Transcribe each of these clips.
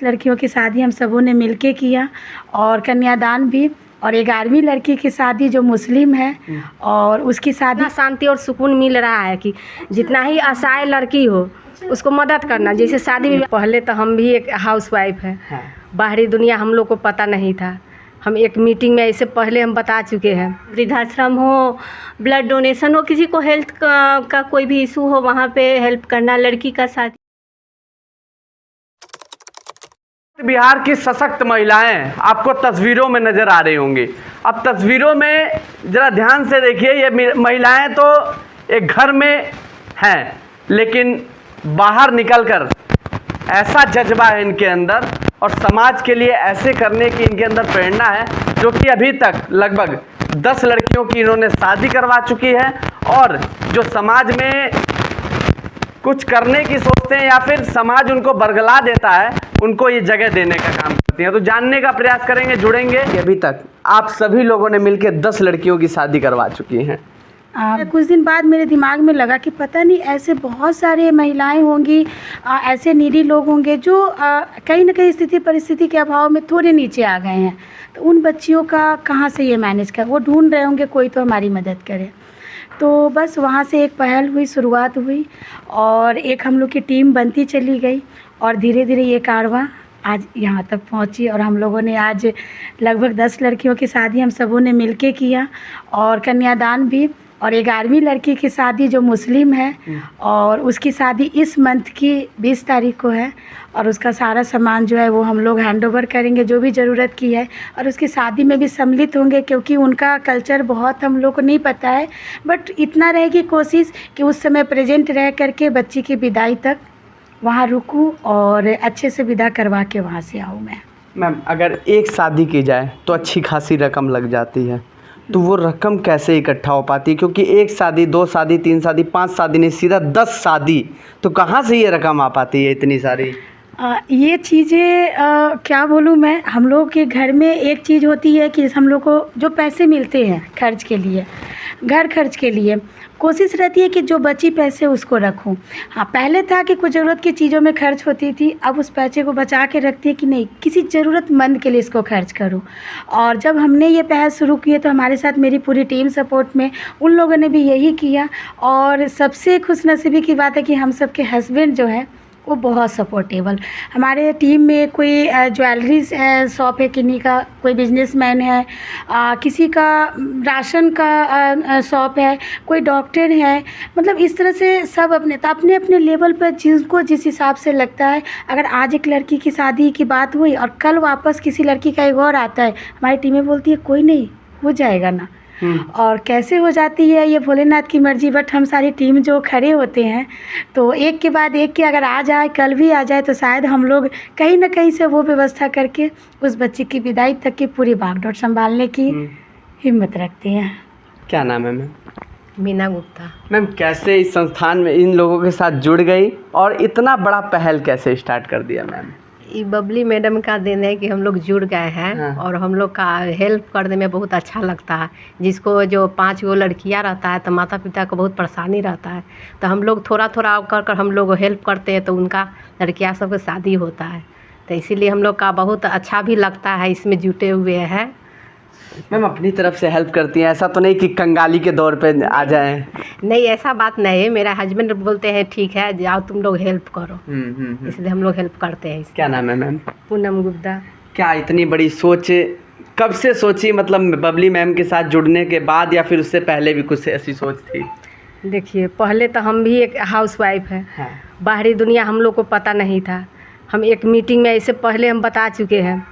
लड़कियों की शादी हम सबों ने मिलके किया और कन्यादान भी। और 11वीं लड़की की शादी जो मुस्लिम है और उसकी शादी शांति और सुकून मिल रहा है कि जितना ही असहाय लड़की हो उसको मदद करना। जैसे शादी में पहले तो हम भी एक हाउसवाइफ है, बाहरी दुनिया हम लोग को पता नहीं था। हम एक मीटिंग में इससे पहले हम बता चुके हैं, वृद्धाश्रम हो, ब्लड डोनेशन हो, किसी को हेल्थ का कोई भी इशू हो वहाँ पे हेल्प करना, लड़की का शादी। बिहार की सशक्त महिलाएं आपको तस्वीरों में नजर आ रही होंगी। अब तस्वीरों में जरा ध्यान से देखिए, ये महिलाएं तो एक घर में हैं, लेकिन बाहर निकलकर ऐसा जज्बा है इनके अंदर और समाज के लिए ऐसे करने की इनके अंदर प्रेरणा है, जो कि अभी तक लगभग 10 लड़कियों की इन्होंने शादी करवा चुकी है। और जो समाज में कुछ करने की सोचते हैं या फिर समाज उनको बरगला देता है, उनको ये जगह देने का काम करती हैं। तो जानने का प्रयास करेंगे, जुड़ेंगे। अभी तक आप सभी लोगों ने मिलकर 10 लड़कियों की शादी करवा चुकी हैं। कुछ दिन बाद मेरे दिमाग में लगा कि पता नहीं ऐसे बहुत सारे महिलाएं होंगी, ऐसे नीडी लोग होंगे जो कहीं ना कहीं स्थिति परिस्थिति के अभाव में थोड़े नीचे आ गए हैं। तो उन बच्चियों का कहाँ से ये मैनेज कर, वो ढूंढ रहे होंगे कोई तो हमारी मदद करे। तो बस वहाँ से एक पहल हुई, शुरुआत हुई और एक हम लोग की टीम बनती चली गई और धीरे धीरे ये कारवां आज यहाँ तक पहुँची। और हम लोगों ने आज लगभग 10 लड़कियों की शादी हम सबों ने मिलके किया और कन्यादान भी। और 11वीं लड़की की शादी जो मुस्लिम है और उसकी शादी इस मंथ की 20 तारीख को है और उसका सारा सामान जो है वो हम लोग हैंड ओवर करेंगे, जो भी ज़रूरत की है। और उसकी शादी में भी सम्मिलित होंगे, क्योंकि उनका कल्चर बहुत हम लोग को नहीं पता है, बट इतना रहेगी कोशिश कि उस समय प्रेजेंट रह करके बच्ची की विदाई तक वहाँ रुकूँ और अच्छे से विदा करवा के वहाँ से आऊँ मैं। मैम, अगर एक शादी की जाए तो अच्छी खासी रकम लग जाती है, तो वो रकम कैसे इकट्ठा हो पाती है? क्योंकि एक शादी, 2 शादी, 3 शादी, 5 शादी नहीं, सीधा 10 शादी, तो कहाँ से ये रकम आ पाती है इतनी सारी? ये चीज़ें क्या बोलूँ मैं, हम लोग के घर में एक चीज़ होती है कि हम लोग को जो पैसे मिलते हैं खर्च के लिए, घर खर्च के लिए, कोशिश रहती है कि जो बची पैसे उसको रखूं। हाँ, पहले था कि कुछ ज़रूरत की चीज़ों में खर्च होती थी, अब उस पैसे को बचा के रखती है कि नहीं, किसी ज़रूरतमंद के लिए इसको खर्च करूं। और जब हमने ये पहल शुरू की है तो हमारे साथ मेरी पूरी टीम सपोर्ट में, उन लोगों ने भी यही किया। और सबसे खुशनसीबी की बात है कि हम सब के हस्बैंड जो है वो बहुत सपोर्टेबल। हमारे टीम में कोई ज्वेलरी शॉप है किन्हीं का, कोई बिजनेसमैन है, किसी का राशन का शॉप है, कोई डॉक्टर है। मतलब इस तरह से सब अपने अपने लेवल पर जिसको जिस हिसाब से लगता है। अगर आज एक लड़की की शादी की बात हुई और कल वापस किसी लड़की का एक और आता है, हमारी टीमें बोलती है कोई नहीं, हो जाएगा ना। और कैसे हो जाती है ये भोलेनाथ की मर्जी, बट हम सारी टीम जो खड़े होते हैं तो एक के बाद एक के अगर आ जाए, कल भी आ जाए, तो शायद हम लोग कहीं ना कहीं से वो व्यवस्था करके उस बच्ची की विदाई तक की पूरी भागदौड़ संभालने की हिम्मत रखते हैं। क्या नाम है मैम? मीना गुप्ता। मैम, कैसे इस संस्थान में इन लोगों के साथ जुड़ गई और इतना बड़ा पहल कैसे स्टार्ट कर दिया मैम? ये बबली मैडम का दिन है कि हम लोग जुड़ गए हैं। हाँ। और हम लोग का हेल्प करने में बहुत अच्छा लगता है। जिसको जो 5 गो लड़कियां रहता है तो माता पिता को बहुत परेशानी रहता है, तो हम लोग थोड़ा थोड़ा कर हम लोग हेल्प करते हैं, तो उनका लड़कियां सबका शादी होता है। तो इसीलिए हम लोग का बहुत अच्छा भी लगता है इसमें जुटे हुए हैं। मैम, अपनी तरफ से हेल्प करती हैं, ऐसा तो नहीं कि कंगाली के दौर पे आ जाएं? नहीं, ऐसा बात नहीं है। मेरा हस्बैंड बोलते हैं ठीक है जाओ तुम लोग हेल्प करो, इसलिए हम लोग हेल्प करते हैं। क्या नाम है मैम? पूनम गुप्ता। क्या इतनी बड़ी सोच कब से सोची, मतलब बबली मैम के साथ जुड़ने के बाद या फिर उससे पहले भी कुछ ऐसी सोच थी? देखिए, पहले तो हम भी एक हाउसवाइफ है, बाहरी दुनिया हम लोग को पता नहीं था। हम एक मीटिंग में इससे पहले हम बता चुके हैं,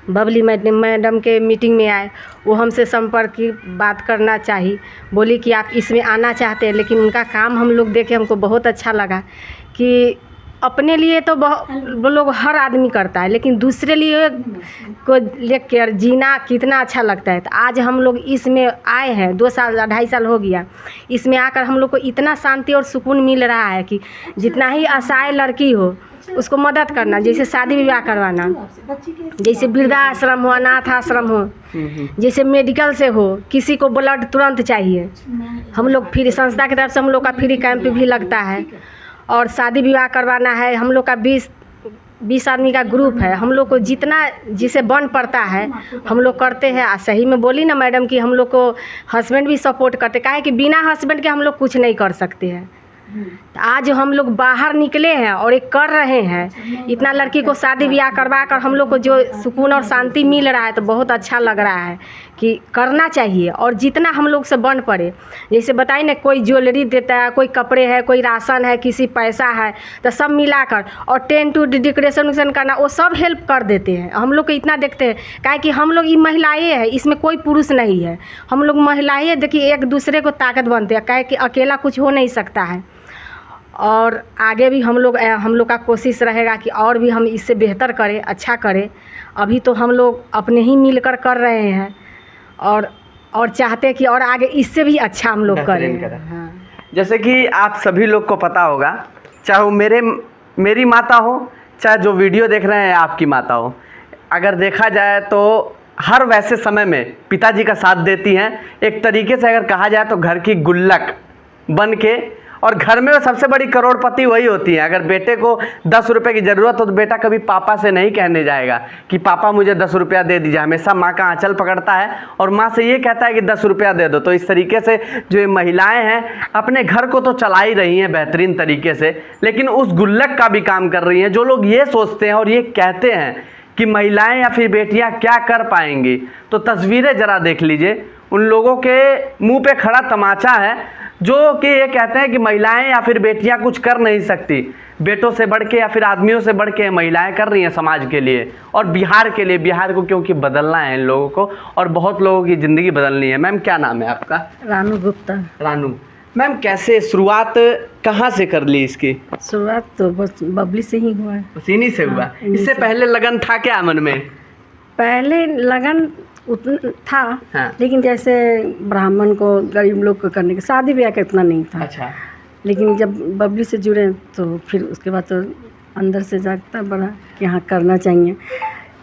बबली मैडम के मीटिंग में आए, वो हमसे संपर्क की बात करना चाहिए, बोली कि आप इसमें आना चाहते हैं। लेकिन उनका काम हम लोग देखे, हमको बहुत अच्छा लगा कि अपने लिए तो वो लोग हर आदमी करता है, लेकिन दूसरे लिए को लेकर जीना कितना अच्छा लगता है। तो आज हम लोग इसमें आए हैं, 2 साल 2.5 साल हो गया। इसमें आकर हम लोग को इतना शांति और सुकून मिल रहा है कि जितना ही असहाय लड़की हो उसको मदद करना, जैसे शादी विवाह करवाना, जैसे वृद्धाश्रम हो, अनाथ आश्रम हो, जैसे मेडिकल से हो, किसी को ब्लड तुरंत चाहिए, हम लोग फ्री, संस्था की तरफ से हम लोग का फ्री कैंप भी लगता है। और शादी विवाह करवाना है, हम लोग का 20 20 आदमी का ग्रुप है, हम लोग को जितना जिसे बन पड़ता है हम लोग करते हैं। सही में बोली ना मैडम कि हम लोग को हस्बैंड भी सपोर्ट करते, काहे कि बिना हस्बैंड के हम लोग कुछ नहीं कर सकते हैं। आज हम लोग बाहर निकले हैं और एक कर रहे हैं, इतना लड़की को शादी ब्याह करवा कर हम लोग को जो सुकून और शांति मिल रहा है तो बहुत अच्छा लग रहा है कि करना चाहिए। और जितना हम लोग से बन पड़े, जैसे बताइए ना, कोई ज्वेलरी देता है, कोई कपड़े है, कोई राशन है, किसी पैसा है, तो सब मिलाकर और टेंट टू डेकोरेशन वेकोरेशन करना, वो सब हेल्प कर देते हैं। हम लोग को इतना देखते हैं, काहे कि हम लोग ये महिलाएं हैं, इसमें कोई पुरुष नहीं है। हम लोग महिलाएं देखिए एक दूसरे को ताकत बनते हैं, काहे कि अकेला कुछ हो नहीं सकता है। और आगे भी हम लोग का कोशिश रहेगा कि और भी हम इससे बेहतर करें, अच्छा करें। अभी तो हम लोग अपने ही मिलकर कर रहे हैं और चाहते हैं कि और आगे इससे भी अच्छा हम लोग करें। हाँ। जैसे कि आप सभी लोग को पता होगा, चाहे वो मेरी माता हो, चाहे जो वीडियो देख रहे हैं आपकी माता हो, अगर देखा जाए तो हर वैसे समय में पिताजी का साथ देती हैं। एक तरीके से अगर कहा जाए तो घर की गुल्लक बन के, और घर में सबसे बड़ी करोड़पति वही होती है। अगर बेटे को 10 रुपये की ज़रूरत हो तो बेटा कभी पापा से नहीं कहने जाएगा कि पापा मुझे 10 रुपया दे दीजिए, हमेशा माँ का आंचल पकड़ता है और माँ से ये कहता है कि 10 रुपया दे दो। तो इस तरीके से जो ये महिलाएं हैं अपने घर को तो चला ही रही हैं बेहतरीन तरीके से, लेकिन उस गुल्लक का भी काम कर रही हैं। जो लोग ये सोचते हैं और ये कहते हैं कि महिलाएं या फिर बेटियां क्या कर पाएंगी, तो तस्वीरें ज़रा देख लीजिए। उन लोगों के मुंह पे खड़ा तमाचा है जो कि ये कहते हैं कि महिलाएं या फिर बेटियां कुछ कर नहीं सकती। बेटों से बढ़ के या फिर आदमियों से बढ़ के महिलाएं कर रही हैं समाज के लिए और बिहार के लिए। बिहार को क्योंकि बदलना है इन लोगों को और बहुत लोगों की ज़िंदगी बदलनी है। मैम क्या नाम है आपका? रानू गुप्ता। रानू मैम, कैसे शुरुआत कहाँ से कर ली इसकी? शुरुआत तो बस बबली से ही हुआ है। इन्हीं से हुआ? इससे पहले लगन था क्या मन में? पहले लगन उतना था। हाँ। लेकिन जैसे ब्राह्मण को, गरीब लोग को करने के, शादी ब्याह का इतना नहीं था। अच्छा। लेकिन जब बबली से जुड़े तो फिर उसके बाद तो अंदर से जागता बड़ा कि हाँ करना चाहिए।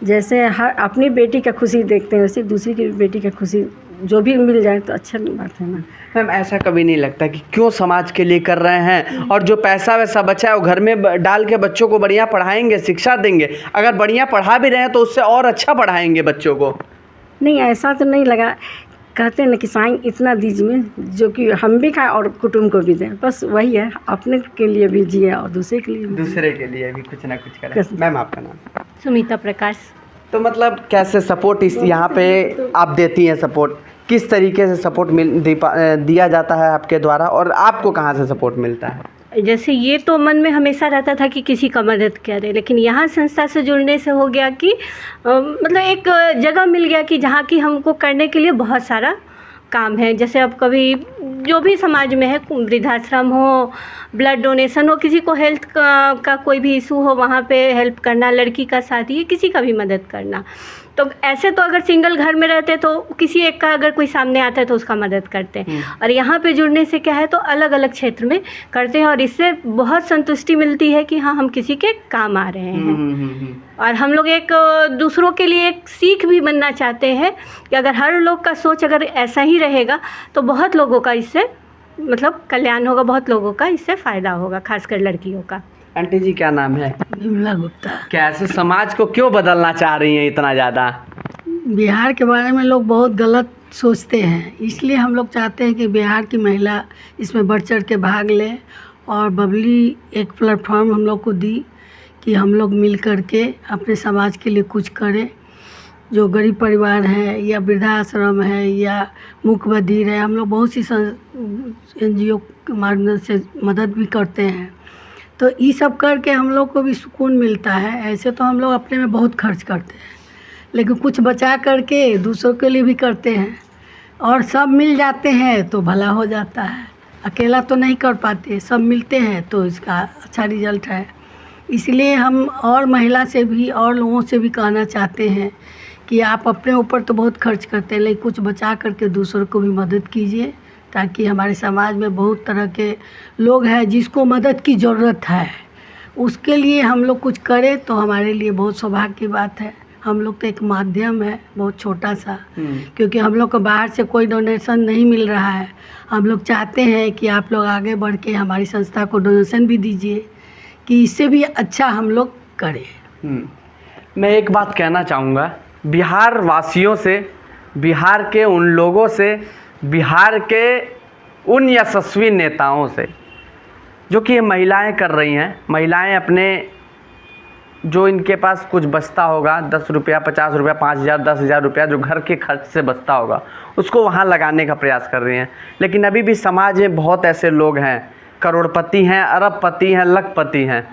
जैसे हर अपनी बेटी का खुशी देखते हैं वैसे दूसरी की बेटी का खुशी जो भी मिल जाए तो अच्छा बात है ना। मैम ऐसा कभी नहीं लगता कि क्यों समाज के लिए कर रहे हैं और जो पैसा वैसा बचा है वो घर में डाल के बच्चों को बढ़िया पढ़ाएंगे, शिक्षा देंगे? अगर बढ़िया पढ़ा भी रहे हैं तो उससे और अच्छा पढ़ाएंगे बच्चों को। नहीं ऐसा तो नहीं लगा, कहते हैं ना कि साईं इतना दीजिए जो कि हम भी खाएं और कुटुंब को भी दें, बस वही है। अपने के लिए भी जिए और दूसरे के लिए भी कुछ ना कुछ करें। मैम आपका नाम? सुमिता प्रकाश। तो मतलब कैसे सपोर्ट इस यहाँ पे आप देती हैं? सपोर्ट किस तरीके से सपोर्ट दिया जाता है आपके द्वारा और आपको कहाँ से सपोर्ट मिलता है? जैसे ये तो मन में हमेशा रहता था कि किसी का मदद करें, लेकिन यहाँ संस्था से जुड़ने से हो गया कि मतलब एक जगह मिल गया कि जहाँ की हमको करने के लिए बहुत सारा काम है। जैसे अब कभी जो भी समाज में है, वृद्धाश्रम हो, ब्लड डोनेशन हो, किसी को हेल्थ का कोई भी इशू हो वहाँ पे हेल्प करना, लड़की का शादी, किसी का भी मदद करना। तो ऐसे तो अगर सिंगल घर में रहते तो किसी एक का अगर कोई सामने आता है तो उसका मदद करते हैं, और यहाँ पे जुड़ने से क्या है तो अलग अलग क्षेत्र में करते हैं और इससे बहुत संतुष्टि मिलती है कि हाँ हम किसी के काम आ रहे हैं। और हम लोग एक दूसरों के लिए एक सीख भी बनना चाहते हैं कि अगर हर लोग का सोच अगर ऐसा ही रहेगा तो बहुत लोगों का इससे मतलब कल्याण होगा, बहुत लोगों का इससे फ़ायदा होगा, खासकर लड़कियों का। आंटी जी क्या नाम है? विमला गुप्ता। कैसे समाज को क्यों बदलना चाह रही हैं इतना ज़्यादा? बिहार के बारे में लोग बहुत गलत सोचते हैं, इसलिए हम लोग चाहते हैं कि बिहार की महिला इसमें बढ़ चढ़ के भाग ले। और बबली एक प्लेटफॉर्म हम लोग को दी कि हम लोग मिल कर के अपने समाज के लिए कुछ करें। जो गरीब परिवार है या वृद्धाश्रम है या मूक बधिर है, हम लोग बहुत सी NGO के माध्यम से मदद भी करते हैं। तो ये सब करके हम लोग को भी सुकून मिलता है। ऐसे तो हम लोग अपने में बहुत खर्च करते हैं, लेकिन कुछ बचा करके दूसरों के लिए भी करते हैं और सब मिल जाते हैं तो भला हो जाता है। अकेला तो नहीं कर पाते, सब मिलते हैं तो इसका अच्छा रिजल्ट है। इसलिए हम और महिला से भी और लोगों से भी कहना चाहते हैं कि आप अपने ऊपर तो बहुत खर्च करते हैं, लेकिन कुछ बचा करके दूसरों को भी मदद कीजिए, ताकि हमारे समाज में बहुत तरह के लोग हैं जिसको मदद की ज़रूरत है। उसके लिए हम लोग कुछ करें तो हमारे लिए बहुत सौभाग्य की बात है। हम लोग तो एक माध्यम है बहुत छोटा सा, क्योंकि हम लोग को बाहर से कोई डोनेशन नहीं मिल रहा है। हम लोग चाहते हैं कि आप लोग आगे बढ़ के हमारी संस्था को डोनेशन भी दीजिए कि इससे भी अच्छा हम लोग करें। मैं एक बात कहना चाहूँगा बिहार वासियों से, बिहार के उन लोगों से, बिहार के उन यशस्वी नेताओं से जो कि ये महिलाएं कर रही हैं। महिलाएं अपने जो इनके पास कुछ बचता होगा 10 रुपया, 50 रुपया, 5,000, 10,000 रुपया जो घर के खर्च से बचता होगा उसको वहाँ लगाने का प्रयास कर रही हैं। लेकिन अभी भी समाज में बहुत ऐसे लोग हैं, करोड़पति हैं, अरबपति हैं, लखपति हैं,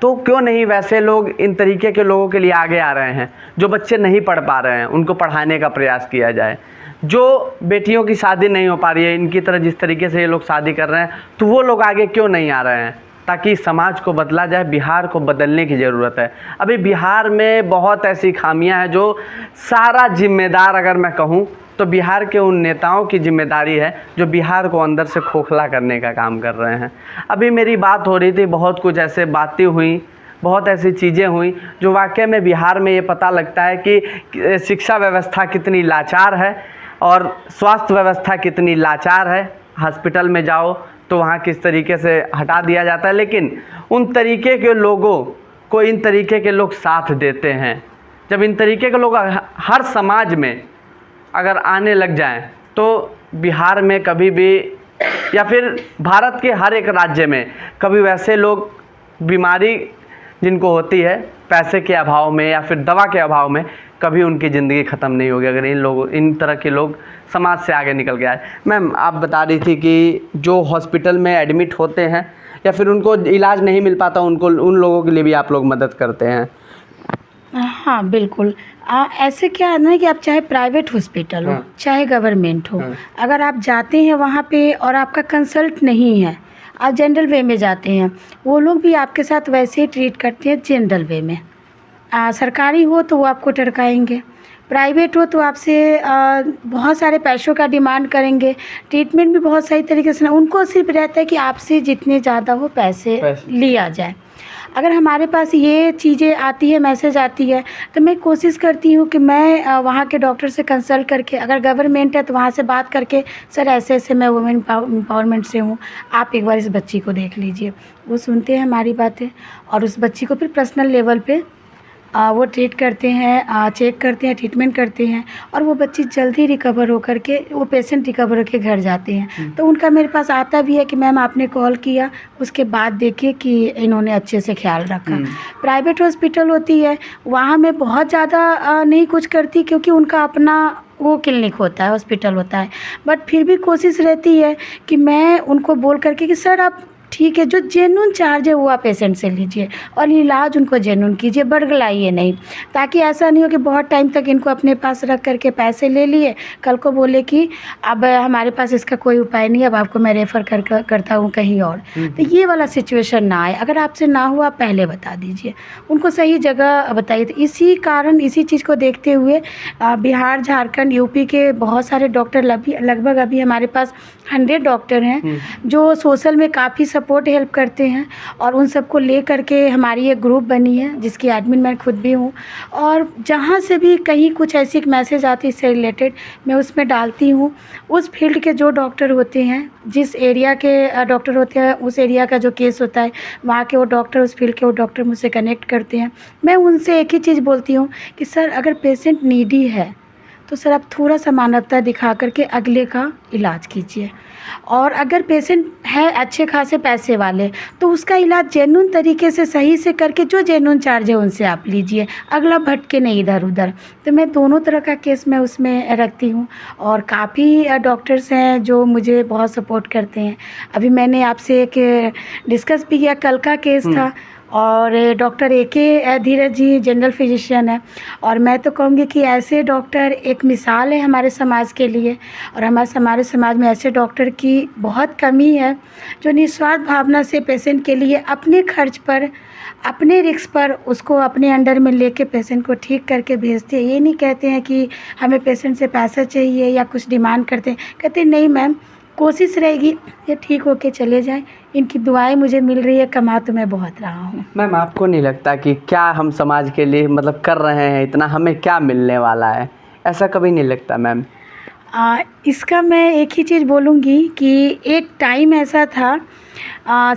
तो क्यों नहीं वैसे लोग इन तरीके के लोगों के लिए आगे आ रहे हैं। जो बच्चे नहीं पढ़ पा रहे हैं उनको पढ़ाने का प्रयास किया जाए, जो बेटियों की शादी नहीं हो पा रही है, इनकी तरह जिस तरीके से ये लोग शादी कर रहे हैं, तो वो लोग आगे क्यों नहीं आ रहे हैं, ताकि समाज को बदला जाए। बिहार को बदलने की ज़रूरत है। अभी बिहार में बहुत ऐसी खामियां हैं जो सारा जिम्मेदार अगर मैं कहूं तो बिहार के उन नेताओं की जिम्मेदारी है जो बिहार को अंदर से खोखला करने का काम कर रहे हैं। अभी मेरी बात हो रही थी, बहुत कुछ ऐसे बातें हुई, बहुत ऐसी चीज़ें हुई जो वाकई में बिहार में ये पता लगता है कि शिक्षा व्यवस्था कितनी लाचार है और स्वास्थ्य व्यवस्था कितनी लाचार है। हॉस्पिटल में जाओ तो वहाँ किस तरीके से हटा दिया जाता है, लेकिन उन तरीके के लोगों को इन तरीके के लोग साथ देते हैं। जब इन तरीके के लोग हर समाज में अगर आने लग जाएं तो बिहार में कभी भी या फिर भारत के हर एक राज्य में कभी वैसे लोग बीमारी जिनको होती है पैसे के अभाव में या फिर दवा के अभाव में, कभी उनकी ज़िंदगी ख़त्म नहीं होगी अगर इन तरह के लोग समाज से आगे निकल के आए। मैम आप बता रही थी कि जो हॉस्पिटल में एडमिट होते हैं या फिर उनको इलाज नहीं मिल पाता, उनको उन लोगों के लिए भी आप लोग मदद करते हैं। हाँ बिल्कुल। ऐसे क्या है ना कि आप चाहे प्राइवेट हॉस्पिटल हो चाहे गवर्नमेंट हो, अगर आप जाते हैं वहाँ पे और आपका कंसल्ट नहीं है, आप जनरल वे में जाते हैं, वो लोग भी आपके साथ वैसे ही ट्रीट करते हैं जनरल वे में। सरकारी हो तो वो आपको टरकाएंगे, प्राइवेट हो तो आपसे बहुत सारे पैसों का डिमांड करेंगे, ट्रीटमेंट भी बहुत सही तरीके से। उनको सिर्फ रहता है कि आपसे जितने ज़्यादा हो पैसे लिया जाए। अगर हमारे पास ये चीज़ें आती है, मैसेज आती है, तो मैं कोशिश करती हूँ कि मैं वहाँ के डॉक्टर से कंसल्ट करके, अगर गवर्नमेंट है तो वहाँ से बात करके, सर ऐसे ऐसे मैं वुमेन एम्पावरमेंट से हूँ, आप एक बार इस बच्ची को देख लीजिए। वो सुनते हैं हमारी बातें और उस बच्ची को फिर पर्सनल लेवल पे वो ट्रीट करते हैं, चेक करते हैं, ट्रीटमेंट करते हैं और वो बच्ची जल्दी रिकवर होकर के, वो पेशेंट रिकवर होकर घर जाते हैं। तो उनका मेरे पास आता भी है कि मैम आपने कॉल किया, उसके बाद देखिए कि इन्होंने अच्छे से ख्याल रखा। प्राइवेट हॉस्पिटल होती है, वहाँ मैं बहुत ज़्यादा नहीं कुछ करती क्योंकि उनका अपना वो क्लिनिक होता है, हॉस्पिटल होता है, बट फिर भी कोशिश रहती है कि मैं उनको बोल करके कि सर आप ठीक है, जो जेन्युइन चार्ज है वो आप पेशेंट से लीजिए और इलाज उनको जेन्युइन कीजिए, बड़गलाइए नहीं, ताकि ऐसा नहीं हो कि बहुत टाइम तक इनको अपने पास रख करके पैसे ले लिए, कल को बोले कि अब हमारे पास इसका कोई उपाय नहीं, अब आपको मैं रेफ़र करता हूँ कहीं और। तो ये वाला सिचुएशन ना आए। अगर आपसे ना हो आप पहले बता दीजिए, उनको सही जगह बताइए। तो इसी कारण, इसी चीज़ को देखते हुए बिहार, झारखंड, यूपी के बहुत सारे डॉक्टर, लगभग अभी हमारे पास 100 डॉक्टर हैं जो सोशल में काफ़ी सपोर्ट हेल्प करते हैं और उन सबको ले करके हमारी एक ग्रुप बनी है जिसकी एडमिन मैं खुद भी हूँ। और जहाँ से भी कहीं कुछ ऐसी एक मैसेज आती है इससे रिलेटेड, मैं उसमें डालती हूँ। उस फील्ड के जो डॉक्टर होते हैं, जिस एरिया के डॉक्टर होते हैं, उस एरिया का जो केस होता है, वहाँ के वो डॉक्टर, उस फील्ड के वो डॉक्टर मुझसे कनेक्ट करते हैं। मैं उनसे एक ही चीज़ बोलती हूँ कि सर अगर पेशेंट नीडी है तो सर आप थोड़ा सा मानवता दिखा करके अगले का इलाज कीजिए, और अगर पेशेंट है अच्छे खासे पैसे वाले तो उसका इलाज जेन्युइन तरीके से सही से करके जो जेन्युइन चार्ज है उनसे आप लीजिए, अगला भटके नहीं इधर उधर। तो मैं दोनों तरह का केस मैं उसमें रखती हूँ और काफ़ी डॉक्टर्स हैं जो मुझे बहुत सपोर्ट करते हैं। अभी मैंने आपसे एक डिस्कस भी किया, कल का केस था और डॉक्टर AK धीरज जी जनरल फिजिशियन है, और मैं तो कहूँगी कि ऐसे डॉक्टर एक मिसाल है हमारे समाज के लिए, और हमारे समाज में ऐसे डॉक्टर की बहुत कमी है जो निस्वार्थ भावना से पेशेंट के लिए अपने खर्च पर, अपने रिस्क पर उसको अपने अंडर में लेके पेशेंट को ठीक करके भेजते हैं। ये नहीं कहते हैं कि हमें पेशेंट से पैसा चाहिए या कुछ डिमांड करते हैं, कहते नहीं मैम कोशिश रहेगी ये ठीक होके चले जाएं, इनकी दुआएं मुझे मिल रही है, कमा तो मैं बहुत रहा हूँ। मैम आपको नहीं लगता कि क्या हम समाज के लिए मतलब कर रहे हैं इतना, हमें क्या मिलने वाला है, ऐसा कभी नहीं लगता मैम? इसका मैं एक ही चीज़ बोलूँगी कि एक टाइम ऐसा था,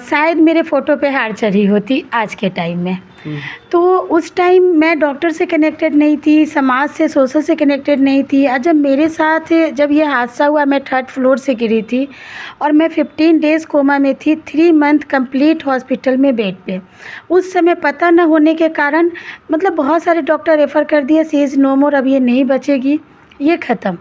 शायद मेरे फ़ोटो पे हार चढ़ी होती आज के टाइम में। तो उस टाइम मैं डॉक्टर से कनेक्टेड नहीं थी, समाज से, सोशल से कनेक्टेड नहीं थी। और जब मेरे साथ जब ये हादसा हुआ, मैं 3rd फ्लोर से गिरी थी और मैं 15 डेज़ कोमा में थी, 3 मंथ कंप्लीट हॉस्पिटल में बेड पे। उस समय पता न होने के कारण मतलब बहुत सारे डॉक्टर रेफ़र कर दिए, शी इज़ नो मोर, अब ये नहीं बचेगी, ये ख़त्म।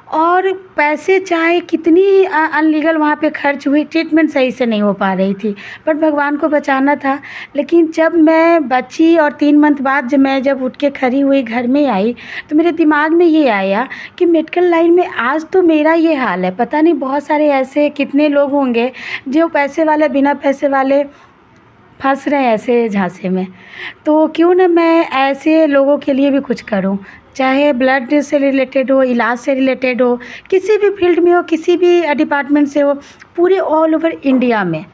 और पैसे चाहे कितनी अनलीगल वहाँ पे खर्च हुई, ट्रीटमेंट सही से नहीं हो पा रही थी, बट भगवान को बचाना था। लेकिन जब मैं बची और 3 मंथ बाद जब उठ के खड़ी हुई, घर में आई, तो मेरे दिमाग में ये आया कि मेडिकल लाइन में आज तो मेरा ये हाल है, पता नहीं बहुत सारे ऐसे कितने लोग होंगे जो पैसे वाले, बिना पैसे वाले फंस रहे हैं ऐसे झांसे में। तो क्यों ना मैं ऐसे लोगों के लिए भी कुछ करूं, चाहे ब्लड से रिलेटेड हो, इलाज से रिलेटेड हो, किसी भी फील्ड में हो, किसी भी डिपार्टमेंट से हो, पूरे ऑल ओवर इंडिया में,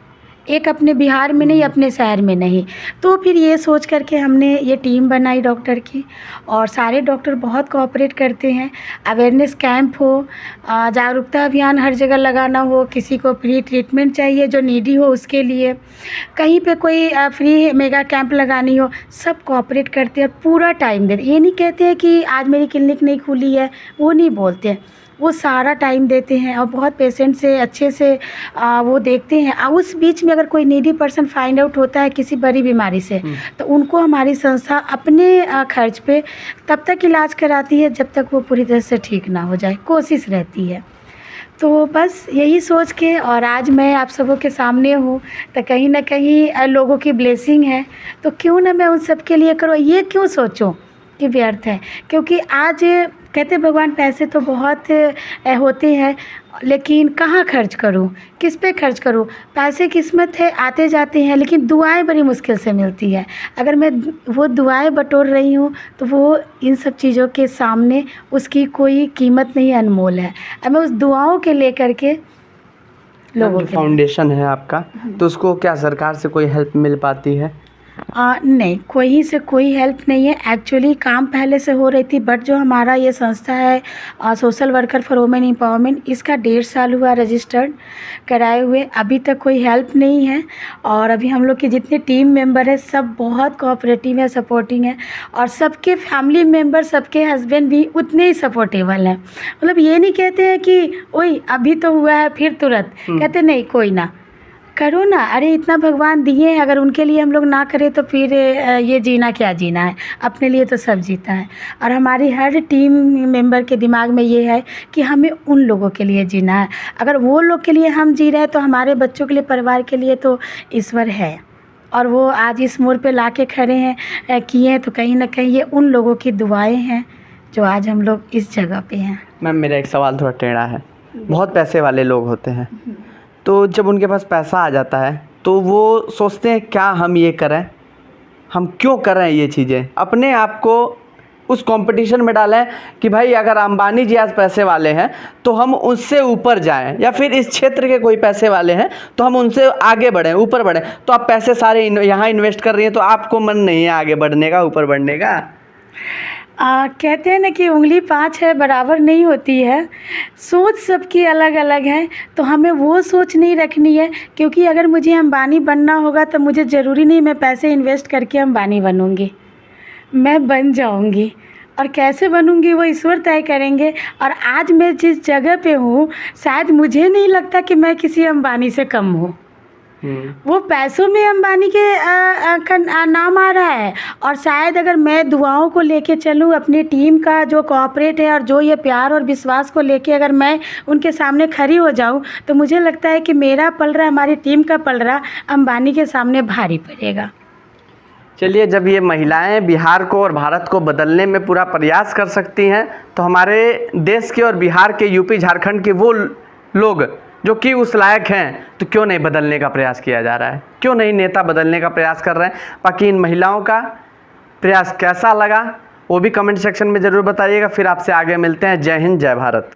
एक अपने बिहार में नहीं, अपने शहर में नहीं। तो फिर ये सोच करके हमने ये टीम बनाई डॉक्टर की, और सारे डॉक्टर बहुत कोऑपरेट करते हैं। अवेयरनेस कैंप हो, जागरूकता अभियान हर जगह लगाना हो, किसी को फ्री ट्रीटमेंट चाहिए जो नीडी हो उसके लिए, कहीं पे कोई फ्री मेगा कैंप लगानी हो, सब कोऑपरेट करते हैं, पूरा टाइम देते। ये नहीं कहते हैं कि आज मेरी क्लिनिक नहीं खुली है, वो नहीं बोलते हैं, वो सारा टाइम देते हैं और बहुत पेशेंट से अच्छे से वो देखते हैं। उस बीच में अगर कोई नीडी पर्सन फाइंड आउट होता है किसी बड़ी बीमारी से, तो उनको हमारी संस्था अपने खर्च पे तब तक इलाज कराती है जब तक वो पूरी तरह से ठीक ना हो जाए, कोशिश रहती है। तो बस यही सोच के, और आज मैं आप सबों के सामने हूँ, तो कहीं ना कहीं लोगों की ब्लेसिंग है, तो क्यों ना मैं उन सब के लिए करूँ। ये क्यों सोचूं कि व्यर्थ है, क्योंकि आज कहते भगवान पैसे तो बहुत होते हैं, लेकिन कहाँ खर्च करूं, किस पे खर्च करूं। पैसे किस्मत है, आते जाते हैं, लेकिन दुआएं बड़ी मुश्किल से मिलती है। अगर मैं वो दुआएं बटोर रही हूँ तो वो इन सब चीज़ों के सामने उसकी कोई कीमत नहीं, अनमोल है। अब मैं उस दुआओं के लेकर के लोगों के फाउंडेशन है आपका, तो उसको क्या सरकार से कोई हेल्प मिल पाती है? नहीं, कोई से कोई हेल्प नहीं है। एक्चुअली काम पहले से हो रही थी, बट जो हमारा ये संस्था है social worker for women empowerment, इसका 1.5 साल हुआ रजिस्टर्ड कराए हुए, अभी तक कोई हेल्प नहीं है। और अभी हम लोग के जितने टीम मेंबर हैं सब बहुत कोऑपरेटिव है, सपोर्टिंग है, और सबके फैमिली मेंबर, सबके हस्बैंड भी उतने ही सपोर्टेबल हैं। मतलब ये नहीं कहते हैं कि ओए अभी तो हुआ है फिर तुरंत, कहते नहीं कोई ना, करो ना, अरे इतना भगवान दिए हैं, अगर उनके लिए हम लोग ना करें तो फिर ये जीना क्या जीना है, अपने लिए तो सब जीता है। और हमारी हर टीम मेंबर के दिमाग में ये है कि हमें उन लोगों के लिए जीना है। अगर वो लोग के लिए हम जी रहे हैं तो हमारे बच्चों के लिए, परिवार के लिए तो ईश्वर है, और वो आज इस मोड़ पे ला के खड़े हैं किए हैं, तो कहीं ना कहीं ये उन लोगों की दुआएँ हैं जो आज हम लोग इस जगह पे हैं। मैम, मेरा एक सवाल थोड़ा टेढ़ा है। बहुत पैसे वाले लोग होते हैं, तो जब उनके पास पैसा आ जाता है तो वो सोचते हैं क्या हम ये करें, हम क्यों कर रहे हैं ये चीज़ें, अपने आप को उस कंपटीशन में डालें कि भाई अगर अंबानी जी आज पैसे वाले हैं तो हम उससे ऊपर जाएं, या फिर इस क्षेत्र के कोई पैसे वाले हैं तो हम उनसे आगे बढ़ें, ऊपर बढ़ें। तो आप पैसे सारे यहाँ इन्वेस्ट कर रही हैं, तो आपको मन नहीं है आगे बढ़ने का, ऊपर बढ़ने का? कहते हैं ना कि उंगली 5 है बराबर नहीं होती है, सोच सबकी अलग अलग है। तो हमें वो सोच नहीं रखनी है, क्योंकि अगर मुझे अंबानी बनना होगा तो मुझे ज़रूरी नहीं मैं पैसे इन्वेस्ट करके अंबानी बनूंगी, मैं बन जाऊंगी, और कैसे बनूंगी वो ईश्वर तय करेंगे। और आज मैं जिस जगह पे हूँ, शायद मुझे नहीं लगता कि मैं किसी अंबानी से कम हूँ। वो पैसों में अंबानी के नाम आ रहा है, और शायद अगर मैं दुआओं को लेके चलूँ, अपनी टीम का जो कोऑपरेट है और जो ये प्यार और विश्वास को लेके अगर मैं उनके सामने खड़ी हो जाऊँ, तो मुझे लगता है कि मेरा पलड़ा, हमारी टीम का पलड़ा अंबानी के सामने भारी पड़ेगा। चलिए, जब ये महिलाएं बिहार को और भारत को बदलने में पूरा प्रयास कर सकती हैं, तो हमारे देश के और बिहार के, यूपी झारखंड के वो लोग जो कि उस लायक हैं, तो क्यों नहीं बदलने का प्रयास किया जा रहा है, क्यों नहीं नेता बदलने का प्रयास कर रहे हैं? बाकी इन महिलाओं का प्रयास कैसा लगा वो भी कमेंट सेक्शन में ज़रूर बताइएगा। फिर आपसे आगे मिलते हैं। जय हिंद, जय भारत।